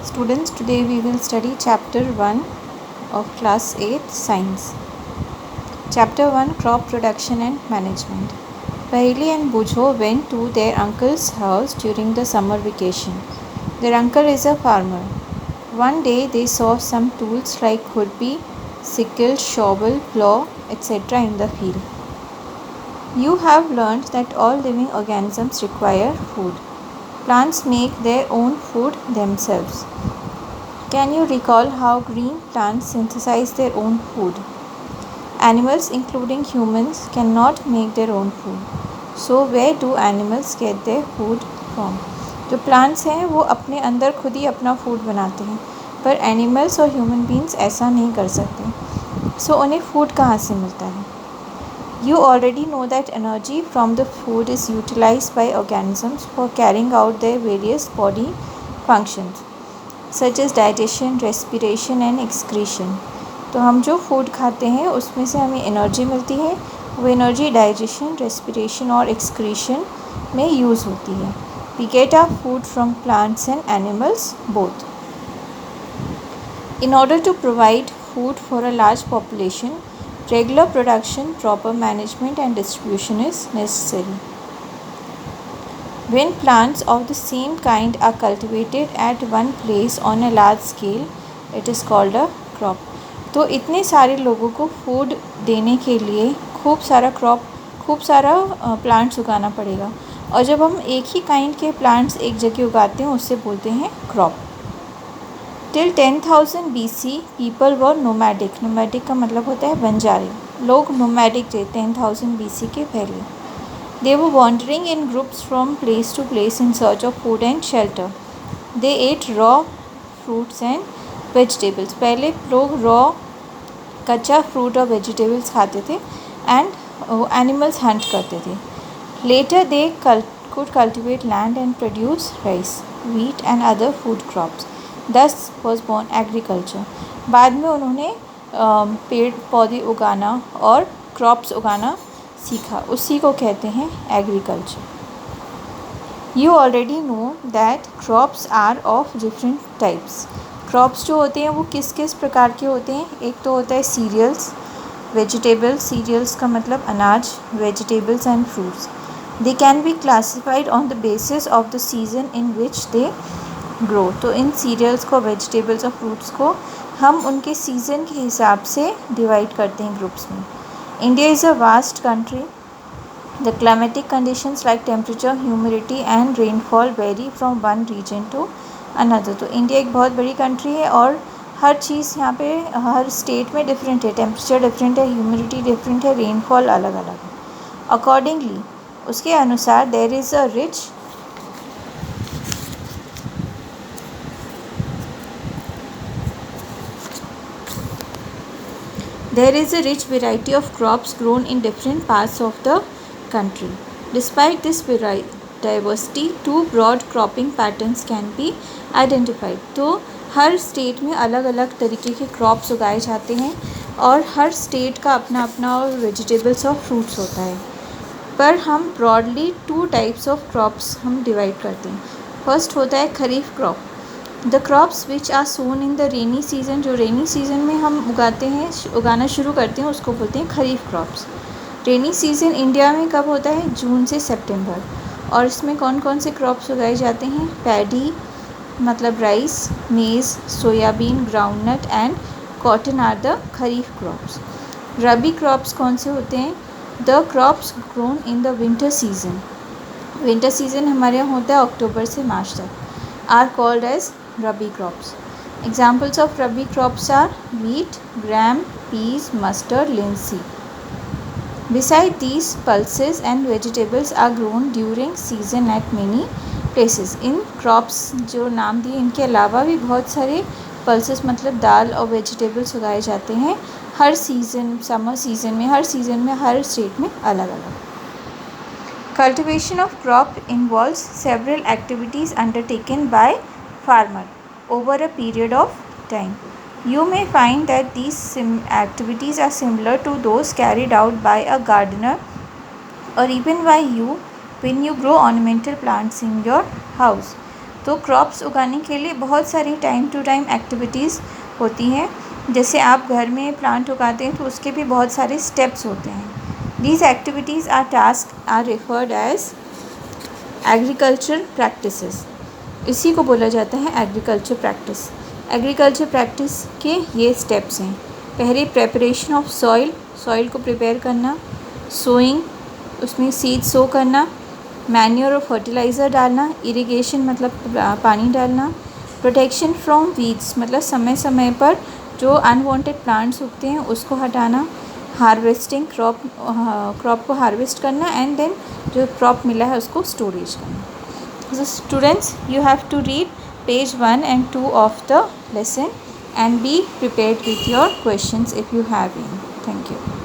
Students, today we will study chapter 1 of class 8 science. Chapter 1 Crop Production and Management. Paheli and Bujho went to their uncle's house during the summer vacation. Their uncle is a farmer. One day they saw some tools like khurpi, sickle, shovel, plough, etc. in the field. You have learned that all living organisms require food. Plants make their own food themselves. Can you recall how green plants synthesize their own food? Animals, including humans, cannot make their own food. So where do animals get their food from? जो plants हैं वो अपने अंदर खुद ही अपना food बनाते हैं, पर एनिमल्स और ह्यूमन बींग्स ऐसा नहीं कर सकते. सो उन्हें फूड कहाँ से मिलता है? You already know that energy from the food is utilized by organisms for carrying out their various body functions such as digestion, respiration and excretion. तो हम जो फूड खाते हैं उसमें से हमें एनर्जी मिलती है. वो एनर्जी डाइजेशन, रेस्पिरेशन और एक्सक्रीशन में यूज़ होती है. We get our food from plants and animals both. In order to provide food for a large population, regular production, proper management and distribution is necessary. When plants of the same kind are cultivated at one place on a large scale, it is called a crop. तो इतने सारे लोगों को food देने के लिए खूब सारा प्लांट्स उगाना पड़ेगा, और जब हम एक ही काइंड के प्लांट्स एक जगह उगाते हैं उससे बोलते हैं crop. Till 10,000 BC people were nomadic. Nomadic का मतलब होता है बंजारे. लोग नोमैडिक थे 10,000 BC के पहले. They were wandering in groups from place to place in search of food and shelter. They ate raw fruits and vegetables. पहले लोग raw कच्चा फ्रूट और वेजिटेबल्स खाते थे एंड एनिमल्स हंट करते थे. Later they could cultivate land and produce rice, wheat and other food crops. Thus was born agriculture. बाद में उन्होंने पेड़ पौधे उगाना और क्रॉप्स उगाना सीखा. उसी को कहते हैं agriculture. You already know that crops are of different types. Crops जो होते हैं वो किस किस प्रकार के होते हैं? एक तो होता है सीरियल्स, वेजिटेबल्स. सीरियल्स का मतलब अनाज, vegetables and fruits. They can be classified on the basis of the season in which they grow. तो इन सीरियल्स को, वेजिटेबल्स और फ्रूट्स को हम उनके सीज़न के हिसाब से डिवाइड करते हैं ग्रुप्स में. India is a vast country. The climatic conditions like temperature, humidity and rainfall vary from one region to another. तो इंडिया एक बहुत बड़ी कंट्री है और हर चीज़ यहाँ पे हर स्टेट में डिफरेंट है. टेम्परेचर डिफरेंट है, ह्यूमिडिटी डिफरेंट है, रेनफॉल अलग अलग है. अकॉर्डिंगली उसके अनुसार there is a rich variety of crops grown in different parts of the country. Despite this diversity, two broad cropping patterns can be identified. तो हर state में अलग अलग तरीके के क्रॉप्स उगाए जाते हैं और हर स्टेट का अपना अपना वेजिटेबल्स और फ्रूट्स होता है. पर हम ब्रॉडली 2 टाइप्स ऑफ क्रॉप्स हम डिवाइड करते हैं. फर्स्ट होता है kharif crop. The crops which are sown in the rainy season. जो रेनी सीज़न में हम उगाना शुरू करते हैं उसको बोलते हैं खरीफ क्रॉप्स. रेनी सीज़न इंडिया में कब होता है? जून से सितंबर. और इसमें कौन कौन से क्रॉप्स उगाए जाते हैं? पैडी मतलब rice, maize, soybean, groundnut and cotton are the kharif crops. Rabi crops कौन से होते हैं? The crops grown in the winter season. Winter season हमारे यहाँ होता है अक्टूबर से मार्च तक. Are called as Rabi crops. Examples of Rabi crops are wheat, gram, peas, mustard, linseed. Besides these, pulses and vegetables are grown during season at many places. In crops जो नाम दिए इनके अलावा भी बहुत सारे pulses मतलब दाल और vegetables उगाए जाते हैं हर सीज़न, समर सीज़न में, हर सीज़न में, हर स्टेट में अलग अलग. Cultivation of crop involves several activities undertaken by farmer over a period of time. You may find that these activities are similar to those carried out by a gardener or even by you when you grow ornamental plants in your house. तो crops उगाने के लिए बहुत सारी time to time activities होती हैं। जैसे आप घर में प्लांट उगाते हैं तो उसके भी बहुत सारे स्टेप्स होते हैं। These activities are task are referred as agriculture practices. इसी को बोला जाता है एग्रीकल्चर प्रैक्टिस। एग्रीकल्चर प्रैक्टिस के ये स्टेप्स हैं। पहले प्रेपरेशन ऑफ सॉइल, सॉइल को प्रिपेयर करना। सोइंग, उसमें सीड सो करना। मैन्योर और फर्टिलाइज़र डालना। इरिगेशन मतलब पानी डालना। प्रोटेक्शन फ्रॉम वीड्स मतलब समय समय पर जो अनवांटेड प्लांट्स उगते हैं उसको हटाना। हार्वेस्टिंग, क्रॉप को हार्वेस्ट करना एंड देन जो क्रॉप मिला है उसको स्टोरेज करना। So students, you have to read page 1 and 2 of the lesson and be prepared with your questions if you have any. Thank you.